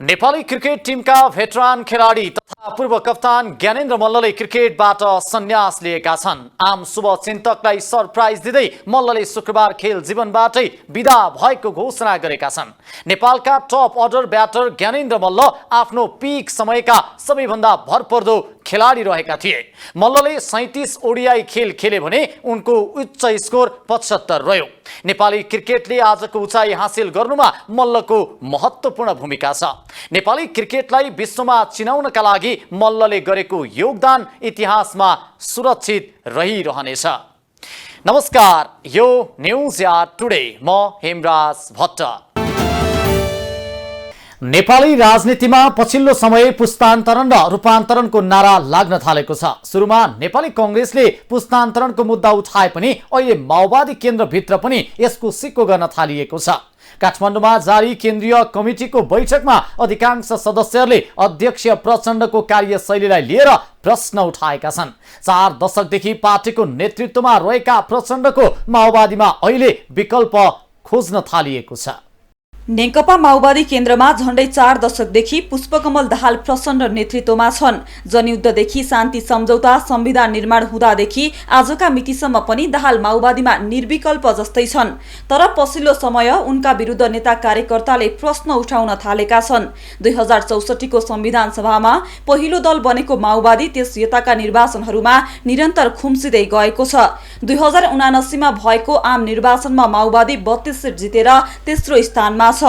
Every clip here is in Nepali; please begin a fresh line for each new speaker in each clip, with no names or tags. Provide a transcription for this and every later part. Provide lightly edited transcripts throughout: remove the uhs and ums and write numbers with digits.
नेपाली क्रिकेट टिमका भेटरान खेलाडी तथा पूर्व कप्तान ज्ञानेन्द्र मल्लले क्रिकेटबाट सन्यास लिएका छन्। आम शुभचिन्तकलाई सरप्राइज दिँदै मल्लले शुक्रबार खेल जीवनबाटै बिदा भएको घोषणा गरेका छन्। नेपालका top order batter Gyanendra Malla आफ्नो पिक समयका सबैभन्दा भरपर्दो खेलाडी रहेका थिए। मल्लले 37 ओडिआई खेल खेले भने उनको उच्च स्कोर 75 रह्यो। नेपाली क्रिकेटले आजको उचाइ हासिल गर्नुमा मल्लको महत्त्वपूर्ण भूमिका छ। नेपाली क्रिकेटलाई विश्वमा चिनाउनका लागि मल्लले गरेको योगदान इतिहासमा सुरक्षित रहिरहनेछ। नमस्कार, यो न्यूज या टुडे, म हेमराज भट्ट। नेपाली राजनीतिमा पछिल्लो समय पुस्तान्तरण र रूपान्तरणको नारा लाग्न थालेको छ। सुरुमा नेपाली कांग्रेसले पुस्तान्तरणको मुद्दा उठाए पनि अहिले माओवादी केन्द्रभित्र पनि यसको सिक्को गर्न थालिएको छ। काठमाडौँमा जारी केन्द्रीय कमिटीको बैठकमा अधिकांश सदस्यहरूले अध्यक्ष प्रचण्डको कार्यशैलीलाई लिएर प्रश्न उठाएका छन्। 4 दशकदेखि पार्टीको नेतृत्वमा रहेका प्रचण्डको माओवादीमा अहिले विकल्प खोज्न थालिएको छ।
नेकपा माओवादी केन्द्रमा झण्डै 4 दशकदेखि पुष्पकमल दाहाल प्रचण्ड नेतृत्वमा छन्। जनयुद्धदेखि शान्ति सम्झौता, संविधान निर्माण हुँदादेखि आजका मितिसम्म पनि दाहाल माओवादीमा निर्विकल्प जस्तै छन्। तर पछिल्लो समय उनका विरुद्ध नेता कार्यकर्ताले प्रश्न उठाउन थालेका छन्। 2064 को संविधान सभामा पहिलो दल बनेको माओवादी त्यस यताका निर्वाचनहरूमा निरन्तर खुम्सिँदै गएको छ। 2079 मा भएको आम निर्वाचनमा माओवादी 32 सिट जितेर तेस्रो स्थानमा छ।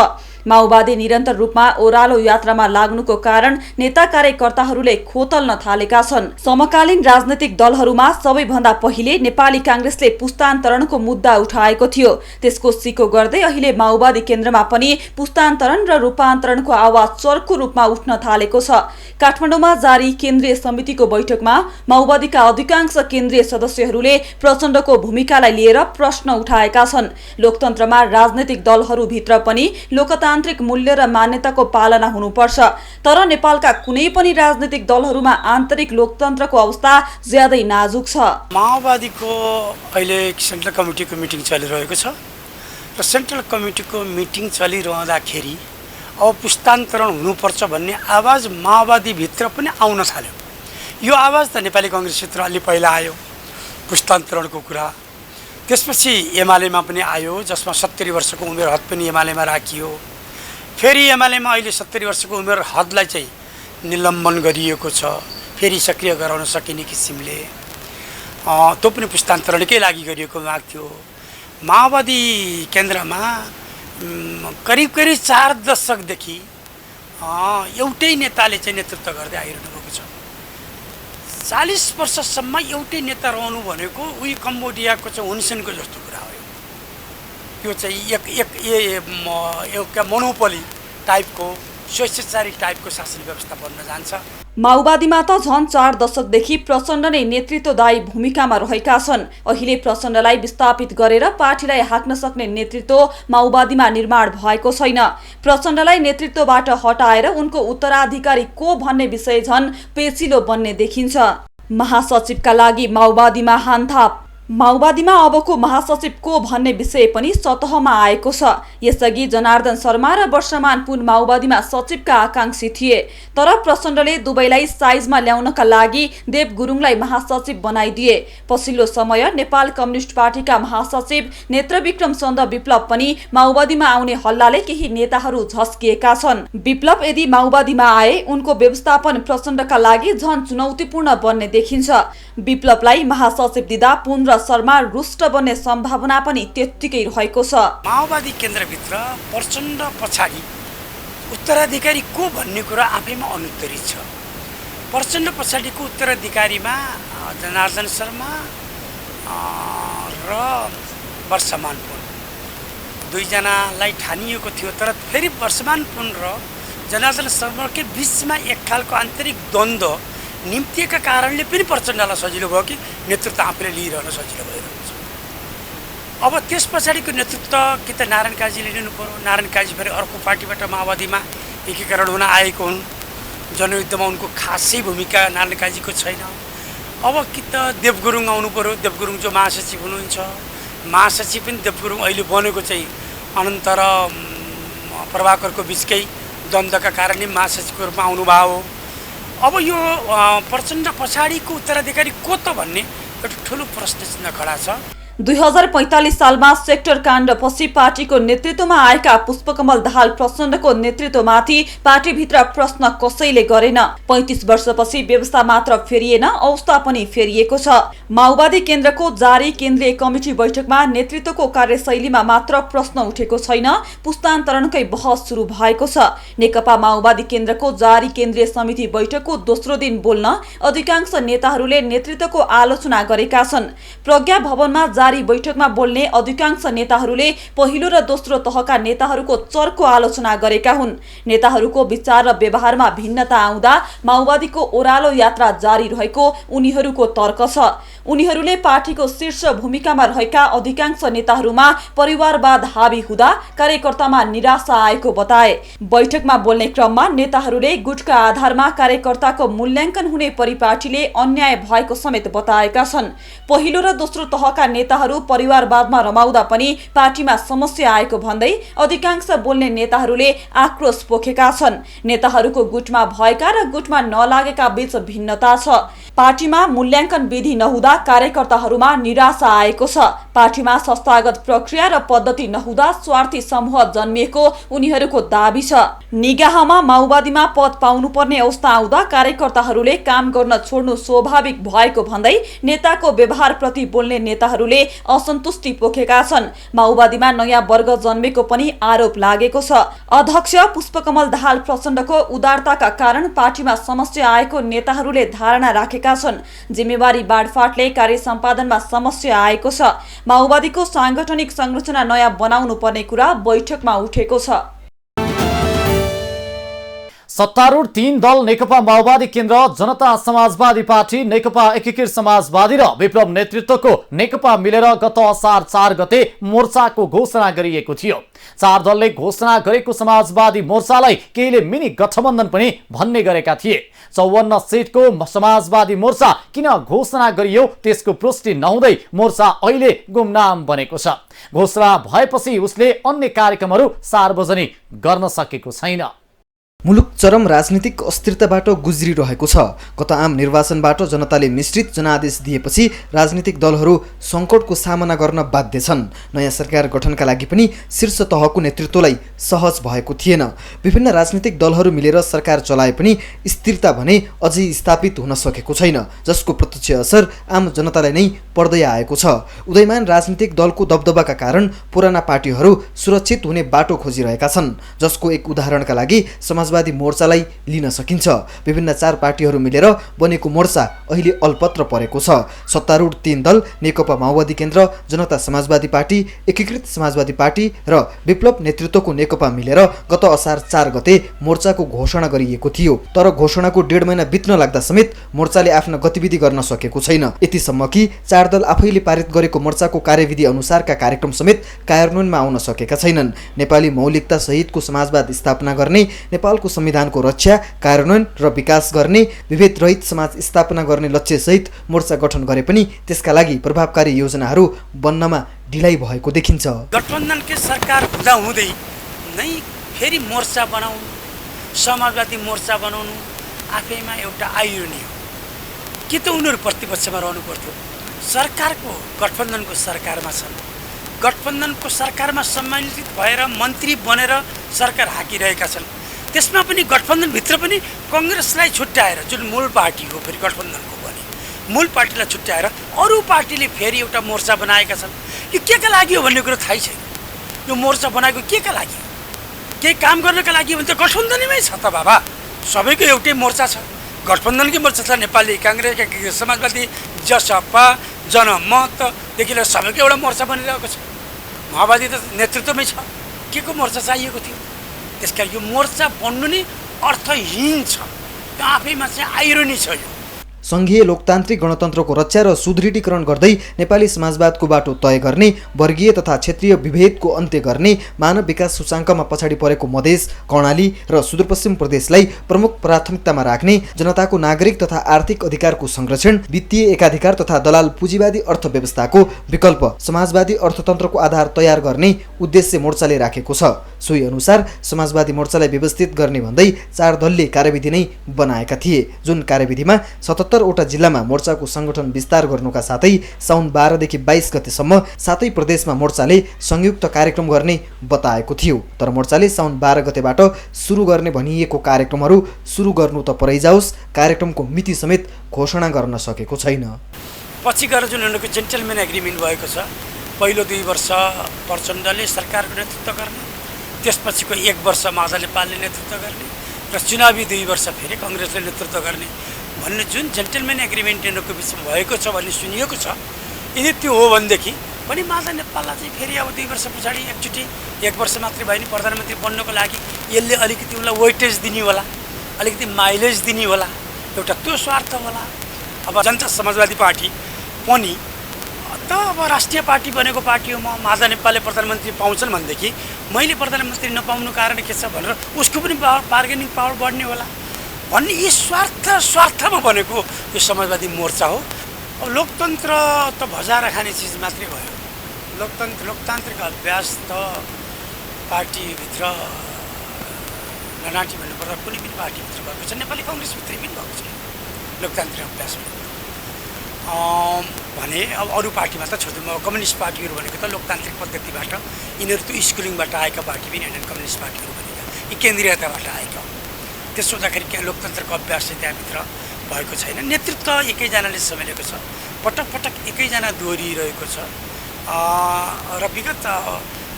माओवादी निरन्तर रूपमा ओह्रालो यात्रामा लाग्नुको कारण नेता कार्यकर्ताहरूले खोतल्न थालेका छन्। समकालीन राजनैतिक दलहरूमा सबैभन्दा पहिले नेपाली कांग्रेसले पुस्तान्तरणको मुद्दा उठाएको थियो। त्यसको सिको गर्दै अहिले माओवादी केन्द्रमा पनि पुस्तान्तरण र रूपान्तरणको आवाज चर्को रूपमा उठ्न थालेको छ। काठमाडौँमा जारी केन्द्रीय समितिको बैठकमा माओवादीका अधिकांश केन्द्रीय सदस्यहरूले प्रचण्डको भूमिकालाई लिएर प्रश्न उठाएका छन्। लोकतन्त्रमा राजनैतिक दलहरूभित्र पनि लोकतान्त्रिक मूल्य र मान्यताको पालना हुनुपर्छ। तर नेपालका कुनै पनि राजनैतिक दलहरूमा आन्तरिक लोकतन्त्रको अवस्था ज्यादै नाजुक छ।
माओवादीको अहिले सेन्ट्रल कमिटीको मिटिङ चलिरहेको छ र सेन्ट्रल कमिटीको मिटिङ चलिरहँदाखेरि अब पुस्तान्तरण हुनुपर्छ भन्ने आवाज माओवादीभित्र पनि आउन थाल्यो। यो आवाज त नेपाली कांग्रेसभित्र अलि पहिला आयो पुस्तान्तरणको कुरा। त्यसपछि एमालेमा पनि आयो, जसमा 70 वर्षको उमेर हद पनि एमालेमा राखियो। फेरि एमालेमा अहिले 70 वर्षको उमेर हदलाई चाहिँ निलम्बन गरिएको छ, फेरि सक्रिय गराउन सकिने किसिमले। त्यो पनि पुस्तान्तरणकै लागि गरिएको माग थियो। माओवादी केन्द्रमा करिब 4 दशकदेखि एउटै नेताले चाहिँ नेतृत्व गर्दै आइरहनु भएको छ। 40 वर्षसम्म एउटै नेता रहनु भनेको उही कम्बोडियाको चाहिँ हुनसेनको जस्तो कुरा हो। यो चाहिँ एक मोनोपोली टाइपको स्वेच्छाचारी टाइपको शासन व्यवस्था बन्न जान्छ।
माओवादीमा त झन् 4 दशकदेखि प्रचण्ड नै नेतृत्वदायी भूमिकामा रहेका छन्। अहिले प्रचण्डलाई विस्थापित गरेर पार्टीलाई हाँक्न सक्ने नेतृत्व माओवादीमा निर्माण भएको छैन। प्रचण्डलाई नेतृत्वबाट हटाएर उनको उत्तराधिकारी को भन्ने विषय झन् पेचिलो बन्ने देखिन्छ। महासचिवका लागि माओवादीमा हानथाप। माओवादीमा अबको महासचिव को भन्ने विषय पनि सतहमा आएको छ। यसअघि जनार्दन शर्मा र वर्षमान पुन माओवादीमा सचिवका आकांक्षी थिए। तर प्रचण्डले दुवैलाई साइजमा ल्याउनका लागि देव गुरुङलाई महासचिव बनाइदिए। पछिल्लो समय नेपाल कम्युनिस्ट पार्टीका महासचिव नेत्रविक्रम चन्द विप्लव पनि माओवादीमा आउने हल्लाले केही नेताहरू झस्किएका छन्। विप्लव यदि माओवादीमा आए उनको व्यवस्थापन प्रचण्डका लागि झन् चुनौतीपूर्ण बन्ने देखिन्छ। विप्लवलाई महासचिव दिँदा पुन र शर्मा रुष्ट बन्ने सम्भावना पनि त्यत्तिकै रहेको छ।
माओवादी केन्द्रभित्र प्रचण्ड पछाडि उत्तराधिकारी को भन्ने कुरा आफैमा अनुत्तरित छ। प्रचण्ड पछाडिको उत्तराधिकारीमा जनार्दन शर्मा र वर्षमान पुन दुईजनालाई ठानिएको थियो। तर फेरि वर्षमान पुन र जनार्दन शर्माकै बिचमा एक खालको आन्तरिक द्वन्द्व निम्तिएका कारणले पनि प्रचण्डलाई सजिलो भयो कि नेतृत्व आफूले लिइरहन सजिलो भइरहेको छ। अब त्यस पछाडिको नेतृत्व कि त नारायण काजीले लिनु पर्यो। नारायण काजी फेरि अर्को पार्टीबाट माओवादीमा एकीकरण हुन आएको हुन्। जनयुद्धमा उनको खासै भूमिका नारायण काजीको छैन। अब कि त देव गुरुङ आउनु पर्यो। देव गुरुङ जो महासचिव हुनुहुन्छ, महासचिव पनि देव गुरुङ अहिले बनेको चाहिँ अनन्त र प्रभाकरको बिचकै द्वन्द्वका कारण नै महासचिवको रूपमा आउनुभयो हो। अब यो प्रचण्ड पछाडिको उत्तराधिकारी को त भन्ने एउटा ठुलो प्रश्न चिन्ह खडा छ।
2045 सालमा सेक्टर काण्डपछि पार्टीको नेतृत्वमा आएका पुष्पकमल दाहाल प्रचण्डको नेतृत्वमाथि पार्टीभित्र प्रश्न कसैले गरेन। 35 वर्षपछि व्यवस्था मात्र फेरिएन, अवस्था पनि फेरिएको छ। माओवादी केन्द्रको जारी केन्द्रीय कमिटी बैठकमा नेतृत्वको कार्यशैलीमा मात्र प्रश्न उठेको छैन, पुस्तान्तरणकै बहस सुरु भएको छ। नेकपा माओवादी केन्द्रको जारी केन्द्रीय समिति बैठकको दोस्रो दिन बोल्न अधिकांश नेताहरूले नेतृत्वको आलोचना गरेका छन्। प्रज्ञा भवनमा जारी बैठकमा बोल्ने अधिकांश नेताहरूले पहिलो र दोस्रो तहका नेताहरूको चर्को आलोचना गरेका हुन्। नेताहरूको विचार र व्यवहारमा भिन्नता आउँदा माओवादीको ओह्रालो यात्रा जारी रहेको उनीहरूको तर्क छ। उनीहरूले पार्टीको शीर्ष भूमिकामा रहेका अधिकांश नेताहरूमा परिवारवाद हावी हुँदा कार्यकर्तामा निराशा आएको बताए। बैठकमा बोल्ने क्रममा नेताहरूले गुटका आधारमा कार्यकर्ताको मूल्याङ्कन हुने परिपाटीले अन्याय भएको समेत बताएका छन्। पहिलो र दोस्रो तहका नेताहरू परिवारवादमा रमाउँदा पनि पार्टीमा समस्या आएको भन्दै अधिकांश बोल्ने नेताहरूले आक्रोश पोखेका छन्। नेताहरूको गुटमा भएका र गुटमा नलागेका बीच भिन्नता छ। पार्टीमा मूल्याङ्कन विधि नहुँदा कार्यकर्ताहरूमा निराशा आएको छ। पार्टीमा संस्थागत प्रक्रिया र पद्धति नहुँदा स्वार्थी समूह जन्मिएको उनीहरूको दाबी छ। निगाहमा माओवादीमा पद पाउनुपर्ने अवस्था आउँदा कार्यकर्ताहरूले काम गर्न छोड्नु स्वाभाविक भएको भन्दै नेताको व्यवहारप्रति बोल्ने नेताहरूले असन्तुष्टि पोखेका छन्। माओवादीमा नयाँ वर्ग जन्मेको पनि आरोप लागेको छ। अध्यक्ष पुष्पकमल दाहाल प्रचण्डको उदारताका कारण पार्टीमा समस्या आएको नेताहरूले धारणा राखेका छन्। जिम्मेवारी बाँडफाँडले कार्य सम्पादनमा समस्या आएको छ। माओवादीको सांगठनिक संरचना नयाँ बनाउनु पर्ने कुरा बैठकमा उठेको छ।
सत्तारूढ 3 दल नेकपा माओवादी केन्द्र, जनता समाजवादी पार्टी, नेकपा एकीकृत समाजवादी र विप्लव नेतृत्वको नेकपा मिलेर गत असार 4 गते मोर्चाको घोषणा गरिएको थियो। 4 दलले घोषणा गरेको समाजवादी मोर्चालाई केहीले मिनी गठबन्धन पनि भन्ने गरेका थिए। 54 सिटको समाजवादी मोर्चा किन घोषणा गरियो त्यसको पुष्टि नहुँदै मोर्चा अहिले गुमनाम बनेको छ। घोषणा भएपछि उसले अन्य कार्यक्रमहरू सार्वजनिक गर्न सकेको छैन।
मुलुक चरम राजनीतिक अस्थिरताबाट गुज्रिरहेको छ। गत आम निर्वाचनबाट जनताले मिश्रित जनादेश दिएपछि राजनीतिक दलहरू सङ्कटको सामना गर्न बाध्य छन्। नयाँ सरकार गठनका लागि पनि शीर्ष तहको नेतृत्वलाई सहज भएको थिएन। विभिन्न राजनीतिक दलहरू मिलेर सरकार चलाए पनि स्थिरता भने अझै स्थापित हुन सकेको छैन, जसको प्रत्यक्ष असर आम जनतालाई नै पर्दै आएको छ। उदयमान राजनीतिक दलको दबदबाका कारण पुराना पार्टीहरू सुरक्षित हुने बाटो खोजिरहेका छन्, जसको एक उदाहरणका लागि समाजवादी मोर्चालाई लिन सकिन्छ। विभिन्न 4 पार्टीहरू मिलेर बनेको मोर्चा अहिले अल्पत्र परेको छ। सत्तारूढ 3 दल नेकपा माओवादी केन्द्र, जनता समाजवादी पार्टी, एकीकृत समाजवादी पार्टी र विप्लव नेतृत्वको नेकपा मिलेर गत असार 4 गते मोर्चाको घोषणा गरिएको थियो। तर घोषणाको 1.5 महिना बित्न लाग्दा समेत मोर्चाले आफ्नो गतिविधि गर्न सकेको छैन। यतिसम्म कि 4 दल आफैले पारित गरेको मोर्चाको कार्यविधि अनुसारका कार्यक्रम समेत कार्यान्वयनमा आउन सकेका छैनन्। नेपाली मौलिकता सहितको समाजवाद स्थापना गर्ने, नेपालको संविधानको रक्षा, कार्यान्वयन र विकास गर्ने, विभेद रहित समाज स्थापना गर्ने लक्ष्यसहित मोर्चा गठन गरे पनि त्यसका लागि प्रभावकारी योजनाहरू बन्नमा ढिलाइ भएको देखिन्छ।
गठबन्धनकै सरकार हुँदा हुँदै नै फेरि मोर्चा बनाउनु, समाजवादी मोर्चा बनाउनु आफैमा एउटा आइरोनी हो। कि त उनीहरू प्रतिपक्षमा रहनु पर्थ्यो। सरकारको गठबन्धनको सरकारमा छन्, गठबन्धनको सरकारमा सम्मानित भएर मन्त्री बनेर सरकार हाकिरहेका छन्। त्यसमा पनि गठबन्धनभित्र पनि कङ्ग्रेसलाई छुट्याएर, जुन मूल पार्टी हो फेरि गठबन्धनको पनि मूल पार्टीलाई छुट्याएर अरू पार्टीले फेरि एउटा मोर्चा बनाएका छन्। यो के का लागि हो भन्ने कुरो थाहै छैन। यो मोर्चा बनाएको के का लागि? केही काम गर्नका लागि भने त गठबन्धनमै छ त बाबा। सबैको एउटै मोर्चा छ, गठबन्धनकै मोर्चा छ। नेपाली काङ्ग्रेस, समाजवादी, जसपा, जनमतदेखि लिएर सबैको एउटा मोर्चा बनिरहेको छ। माओवादी त नेतृत्वमै छ, के को मोर्चा चाहिएको थियो? त्यसकारण यो मोर्चा बन्नु नै अर्थहीन छ। त्यो आफैमा चाहिँ आइरोनी छ। यो
सङ्घीय लोकतान्त्रिक गणतन्त्रको रक्षा र सुदृढीकरण गर्दै नेपाली समाजवादको बाटो तय गर्ने, वर्गीय तथा क्षेत्रीय विभेदको अन्त्य गर्ने, मानव विकास सूचाङ्कमा पछाडि परेको मधेस, कर्णाली र सुदूरपश्चिम प्रदेशलाई प्रमुख प्राथमिकतामा राख्ने, जनताको नागरिक तथा आर्थिक अधिकारको संरक्षण, वित्तीय एकाधिकार तथा दलाल पुँजीवादी अर्थव्यवस्थाको विकल्प समाजवादी अर्थतन्त्रको आधार तयार गर्ने उद्देश्य मोर्चाले राखेको छ। सोही अनुसार समाजवादी मोर्चालाई व्यवस्थित गर्ने भन्दै 4 दलले कार्यविधि नै बनाएका थिए, जुन कार्यविधिमा 77 वटा जिल्लामा मोर्चाको संगठन विस्तार गर्नुका साथै साउन 12 देखि 22 गतेसम्म 7 प्रदेशमा मोर्चाले संयुक्त कार्यक्रम गर्ने बताएको थियो। तर मोर्चाले साउन 12 गतेबाट सुरु गर्ने भनिएको कार्यक्रमहरू सुरु गर्नु त परै जाओस्, कार्यक्रमको मिति समेत घोषणा गर्न सकेको छैन।
पछि गएर जुन उनीहरूको जेन्टलमेन एग्रिमेन्ट भएको छ, पहिलो 2 वर्ष प्रचण्डले सरकारको नेतृत्व गर्ने, त्यसपछिको 1 वर्ष माधव नेपालले नेतृत्व गर्ने र चुनावी 2 वर्ष फेरि कङ्ग्रेसले नेतृत्व गर्ने भन्ने जुन जेन्टलमेन एग्रिमेन्ट यिनीहरूको बिचमा भएको छ भन्ने सुनिएको छ। यदि त्यो हो भनेदेखि पनि माधव नेपाललाई चाहिँ फेरि अब 2 वर्ष पछाडि एकचोटि 1 वर्ष मात्रै भयो नि प्रधानमन्त्री बन्नको लागि यसले अलिकति उसलाई वेटेज दिने होला, अलिकति माइलेज दिने होला, एउटा त्यो स्वार्थ होला। अब जनता समाजवादी पार्टी पनि त अब राष्ट्रिय पार्टी बनेको पार्टी हो, म माधव नेपालले प्रधानमन्त्री पाउँछन् भनेदेखि मैले प्रधानमन्त्री नपाउनु कारण के छ भनेर उसको पनि बार्गेनिङ पावर बढ्ने होला भन्ने यी स्वार्थमा बनेको यो समाजवादी मोर्चा हो। अब लोकतन्त्र त भजाएर खाने चिज मात्रै भयो। लोकतान्त्रिक अभ्यास त पार्टीभित्र ननाटी भन्नुपर्दा कुनै पनि पार्टीभित्र भएको छ, नेपाली कङ्ग्रेसभित्रै पनि भएको छ लोकतान्त्रिक अभ्यास भने। अब अरू पार्टीमा त छोडिदिउँ, कम्युनिस्ट पार्टीहरू भनेको त लोकतान्त्रिक पद्धतिबाट यिनीहरू त स्कुलिङबाट आएका पार्टी पनि होइन, कम्युनिस्ट पार्टीहरू भनेका यी केन्द्रीयताबाट आएका। त्यसो हुँदाखेरि लोकतन्त्रको अभ्यास चाहिँ त्यहाँभित्र भएको छैन। नेतृत्व एकैजनाले सम्हालेको छ, पटक पटक एकैजना दोहोरिरहेको छ र विगत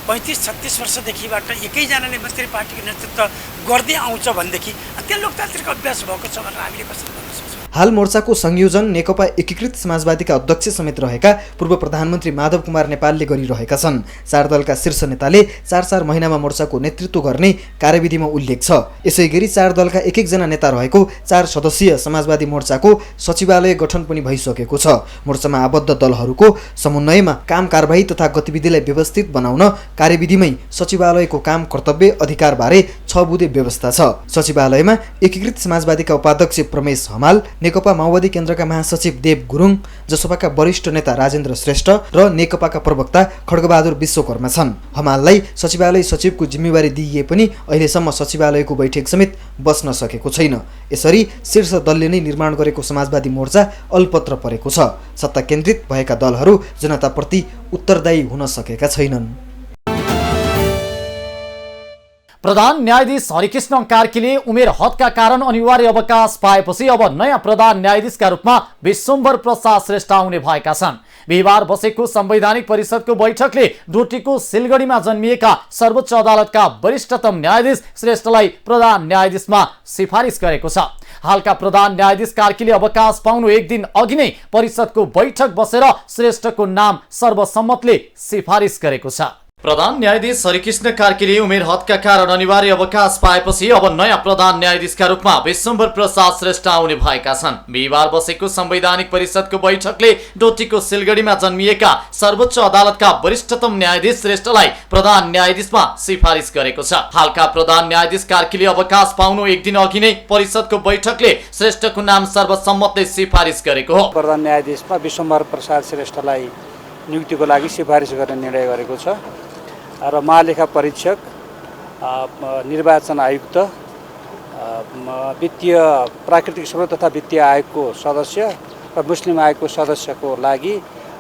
35-36 वर्षदेखिबाट एकैजनाले मात्रै पार्टीको नेतृत्व गर्दै आउँछ भनेदेखि त्यहाँ लोकतान्त्रिक अभ्यास भएको छ भनेर हामीले कसरी भन्न सक्छौँ।
हाल मोर्चाको संयोजन नेकपा एकीकृत समाजवादीका अध्यक्ष समेत रहेका पूर्व प्रधानमन्त्री माधव कुमार नेपालले गरिरहेका छन्। 4 दलका शीर्ष नेताले 4 महिनामा मोर्चाको नेतृत्व गर्ने कार्यविधिमा उल्लेख छ। यसैगरी 4 दलका एक जना नेता रहेको 4 सदस्यीय समाजवादी मोर्चाको सचिवालय गठन पनि भइसकेको छ। मोर्चामा आबद्ध दलहरूको समन्वयमा काम कारबाही तथा गतिविधिलाई व्यवस्थित बनाउन कार्यविधिमै सचिवालयको काम कर्तव्य अधिकारबारे 6 बुँदे व्यवस्था छ। सचिवालयमा एकीकृत समाजवादीका उपाध्यक्ष प्रमेश हमाल, नेकपा माओवादी केन्द्रका महासचिव देव गुरुङ, जसपाका वरिष्ठ नेता राजेन्द्र श्रेष्ठ र नेकपाका प्रवक्ता खड्गबहादुर विश्वकर्मा छन्। हमाललाई सचिवालय सचिवको जिम्मेवारी दिइए पनि अहिलेसम्म सचिवालयको बैठक समेत बस्न सकेको छैन। यसरी शीर्ष दलले नै निर्माण गरेको समाजवादी मोर्चा अल्पत्र परेको छ। सत्ता केन्द्रित भएका दलहरू जनताप्रति उत्तरदायी हुन सकेका छैनन्।
प्रधान न्यायाधीश हरिकृष्ण कार्कीले उमेर हदका कारण अनिवार्य अवकाश पाएपछि अब नयाँ प्रधान न्यायाधीशका रूपमा विश्वम्भर प्रसाद श्रेष्ठ आउने भएका छन्। बिहिबार बसेको संवैधानिक परिषदको बैठकले डोटीको सिलगढीमा जन्मिएका सर्वोच्च अदालतका वरिष्ठतम न्यायाधीश श्रेष्ठलाई प्रधान न्यायाधीशमा सिफारिस गरेको छ। हालका प्रधान न्यायाधीश कार्कीले अवकाश पाउनु 1 दिन अघि नै परिषदको बैठक बसेर श्रेष्ठको नाम सर्वसम्मतले सिफारिस गरेको छ। प्रधान न्यायाधीश हरिकृष्ण कार्कीले उमेर हदका कारण अनिवार्य अवकाश पाएपछि अब नयाँ प्रधान न्यायाधीशका रूपमा विश्वम्भर प्रसाद श्रेष्ठ आउने भएका छन्। बिहिबार बसेको संवैधानिक परिषदको बैठकले डोटीको सिलगढीमा जन्मिएका सर्वोच्च अदालतका वरिष्ठतम न्यायाधीश श्रेष्ठलाई प्रधान न्यायाधीशमा सिफारिस गरेको छ। हालका प्रधान न्यायाधीश कार्कीले अवकाश पाउनु 1 दिन अघि नै परिषदको बैठकले श्रेष्ठको नाम सर्वसम्मतले सिफारिस गरेको हो।
प्रधान न्यायाधीशमा विश्वम्भर प्रसाद श्रेष्ठलाई नियुक्तिको लागि सिफारिस गर्ने निर्णय गरेको छ र महालेखा परीक्षक, निर्वाचन आयुक्त, वित्तीय प्राकृतिक स्रोत तथा वित्तीय आयोगको सदस्य र मुस्लिम आयोगको सदस्यको लागि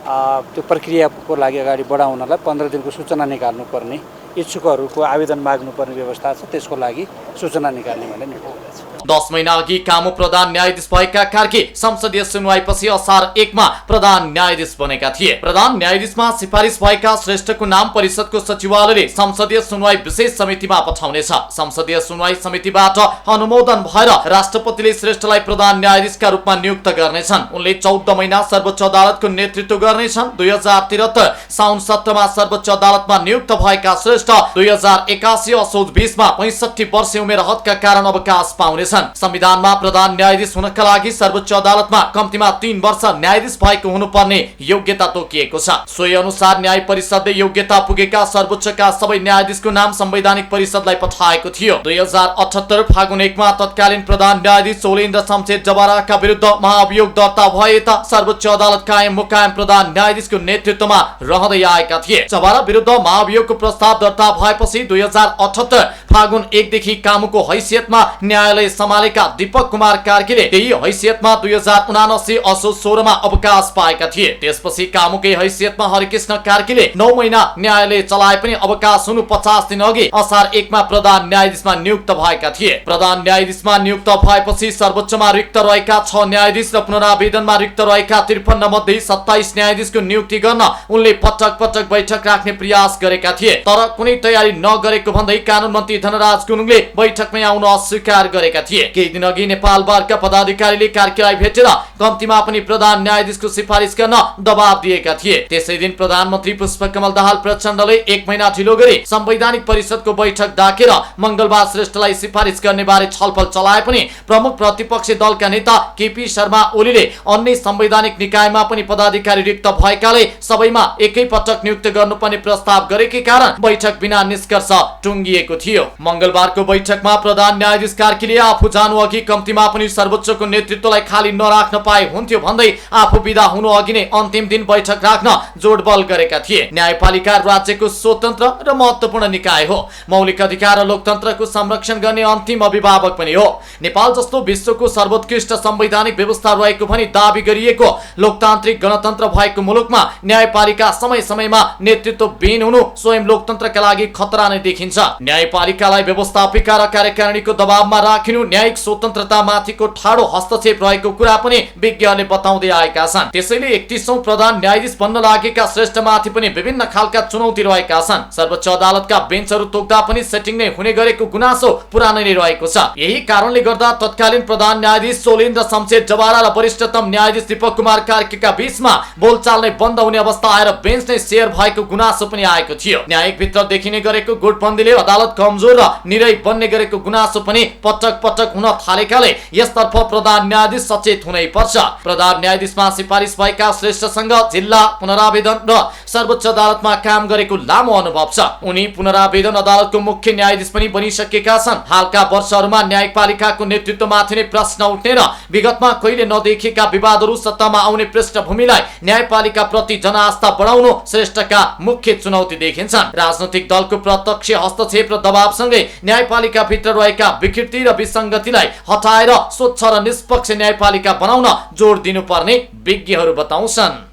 त्यो प्रक्रियाको लागि अगाडि बढाउनलाई 15 दिनको सूचना निकाल्नुपर्ने, इच्छुकहरूको आवेदन माग्नुपर्ने व्यवस्था छ। त्यसको लागि सूचना निकाल्ने भनेर निर्णय गरेको छ।
10 महिना अघि कामु प्रधान न्यायाधीश भएका कार्की संसदीय सुनवाईपछि असार 1 मा प्रधान न्यायाधीश बनेका थिए। प्रधान न्यायाधीशमा सिफारिस भएका श्रेष्ठको नाम परिषदको सचिवालयले संसदीय सुनवाई विशेष समितिमा पठाउनेछ। संसदीय सुनवाई समितिबाट अनुमोदन भएर राष्ट्रपतिले श्रेष्ठलाई प्रधान न्यायाधीशका रूपमा नियुक्त गर्नेछन्। उनले 14 महिना सर्वोच्च अदालतको नेतृत्व गर्नेछन्। 2073 साउन 7 मा सर्वोच्च अदालतमा नियुक्त भएका श्रेष्ठ 2081 असोज 20 मा 65 वर्ष उमेर हदका कारण अवकाश पाउनेछन्। छन्। संविधानमा प्रधान न्यायाधीश हुनका लागि सर्वोच्च अदालतमा कम्तीमा 3 वर्ष न्यायाधीश भएको हुनुपर्ने योग्यता तोकिएको छ। सोही अनुसार न्याय परिषदले योग्यता पुगेका सर्वोच्चका सबै न्यायाधीशको नाम संवैधानिक परिषदलाई पठाएको थियो। 2078 फागुन 1 मा तत्कालीन प्रधान न्यायाधीश सोलेन्द्र शमशेर जबाराका विरुद्ध महाभियोग दर्ता भए त सर्वोच्च अदालत कायम मुकायम प्रधान न्यायाधीशको नेतृत्वमा रहँदै आएका थिए। जबारा विरुद्ध महाभियोगको प्रस्ताव दर्ता भएपछि 2078 फागुन 1 देखि कामुको हैसियतमा न्यायालय सम्हालेका दीपक कुमार कार्कीले त्यही हैसियतमा 2079 असोज 16 मा अवकाश पाएका थिए। त्यसपछि कामुकै हैसियतमा हरिकृष्ण कार्कीले 9 महिना न्यायालय चलाए पनि अवकाश हुनु 50 दिन अघि असार 1 मा प्रधान न्यायाधीशमा नियुक्त भएका थिए। प्रधान न्यायाधीशमा नियुक्त भएपछि सर्वोच्चमा रिक्त रहेका 6 न्यायाधीश र पुनरावेदनमा रिक्त रहेका 53 मध्ये 27 न्यायाधीशको नियुक्ति गर्न उनले पटक पटक बैठक राख्ने प्रयास गरेका थिए, तर कुनै तयारी नगरेको भन्दै कानुन मन्त्री धनराज गुरुङले बैठकमै आउन अस्वीकार गरेका थिए। केही दिन अघि नेपाल बारका पदाधिकारीले कार्कीलाई भेटेर कम्तीमा पनि प्रधान न्यायाधीशको सिफारिस गर्न दबाब दिएका थिए। त्यसै दिन प्रधानमन्त्री पुष्पकमल दाहाल प्रचण्डले 1 महिना ढिलो गरी संवैधानिक परिषदको बैठक डाकेर मंगलबार श्रेष्ठलाई सिफारिस गर्ने बारे छलफल चलाए पनि प्रमुख प्रतिपक्षी दलका नेता केपी शर्मा ओलीले अन्य संवैधानिक निकायमा पनि पदाधिकारी रिक्त भएकाले सबैमा एकै पटक नियुक्त गर्नुपर्ने प्रस्ताव गरेकै कारण बैठक बिना निष्कर्ष टुंगिएको थियो। मंगलबारको बैठकमा प्रधान न्यायाधीश कार्कीले आफू जानु अघि कम्तीमा पनि सर्वोच्चको नेतृत्वलाई खाली नराख्न पाए हुन्थ्यो भन्दै आफू बिदा हुनु अघि नै अन्तिम दिन बैठक राख्न जोडबल गरेका थिए। न्यायपालिका राज्यको स्वतन्त्र र महत्त्वपूर्ण निकाय हो। मौलिक अधिकार र लोकतन्त्रको संरक्षण गर्ने अन्तिम अभिभावक पनि हो। नेपाल जस्तो विश्वको सर्वोत्कृष्ट संवैधानिक व्यवस्था रहेको भनी दाबी गरिएको लोकतान्त्रिक गणतन्त्र भएको मुलुकमा न्यायपालिका समय समयमा नेतृत्वविहीन हुनु स्वयं लोकतन्त्रका लागि खतरा नै देखिन्छ। न्यायपालिकालाई व्यवस्थापिका र कार्यकारिणीको दबावमा राखिनु न्यायिक स्वतन्त्रतामाथिको ठाडो हस्तक्षेप रहेको कुरा पनि विज्ञहरूले बताउँदै आएका छन्। त्यसैले 31औं प्रधान न्यायाधीश बन्न लागेका श्रेष्ठमाथि पनि विभिन्न खालका चुनौती रहेका छन्। सर्वोच्च अदालतका बेन्चहरू तोक्दा पनि सेटिङ नै हुने गरेको गुनासो पुरानै नै रहेको छ। यही कारणले गर्दा तत्कालीन प्रधान न्यायाधीश सोलेन्द्र शमशेर जबारा र वरिष्ठतम न्यायाधीश दीपक कुमार कार्कीका बीचमा बोलचाल नै बन्द हुने अवस्था आएर बेन्च नै शेयर भएको गुनासो पनि आएको थियो। न्यायिक भित्र देखिने गरेको गुटबन्दीले अदालत कमजोर र निरै बन्ने गरेको गुनासो पनि पटक पटक हुन थालेकाले यसतर्फ प्रधान न्यायाधीश सचेत हुनै पर्छ। प्रधान न्यायाधीशमा सिफारिस भएका श्रेष्ठसँग जिल्ला पुनरावेदन र सर्वोच्च अदालतमा काम गरेको लामो अनुभव छ। उनी पुनरावेदन अदालतको मुख्य न्यायाधीश पनि बनिसकेका छन्। हालका वर्षहरूमा न्यायपालिकाको नेतृत्वमाथि नै प्रश्न उठ्ने र विगतमा कहिले नदेखिएका विवादहरू सत्तामा आउने पृष्ठभूमिलाई न्यायपालिका प्रति जनआस्था बढाउनु श्रेष्ठका मुख्य चुनौती देखिन्छन्। राजनैतिक दलको प्रत्यक्ष हस्तक्षेप र दबावसँगै न्यायपालिका भित्र रहेका विकृति र विसङ्गतिलाई हटाएर स्वच्छ र निष्पक्ष न्यायपालिका बनाउन जोड दिनुपर्ने विज्ञहरू बताउँछन्।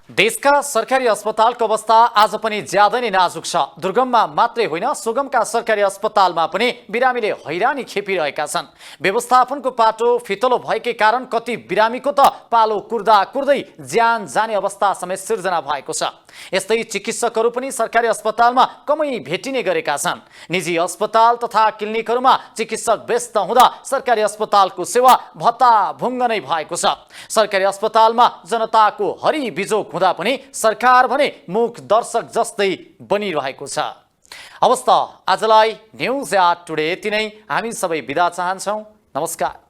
देशका सरकारी अस्पतालको अवस्था आज पनि ज्यादै नै नाजुक छ। दुर्गममा मात्रै होइन, सुगमका सरकारी अस्पतालमा पनि बिरामीले हैरानी खेपिरहेका छन्। व्यवस्थापनको पाटो फितलो भएकै कारण कति बिरामीको त पालो कुर्दा कुर्दै ज्यान जाने अवस्था समेत सिर्जना भएको छ। यस्तै चिकित्सकहरू पनि सरकारी अस्पतालमा कमै भेटिने गरेका छन्। निजी अस्पताल तथा क्लिनिकहरूमा चिकित्सक व्यस्त हुँदा सरकारी अस्पतालको सेवा भत्ताभुङ्ग नै भएको छ। सरकारी अस्पतालमा जनताको हरि बिजोग हुँदा पनि सरकार भने मुख दर्शक जस्तै बनिरहेको छ। अवस्था आजलाई न्यूज एट टुडे यति नै। हामी सबै बिदा चाहन्छौँ। नमस्कार।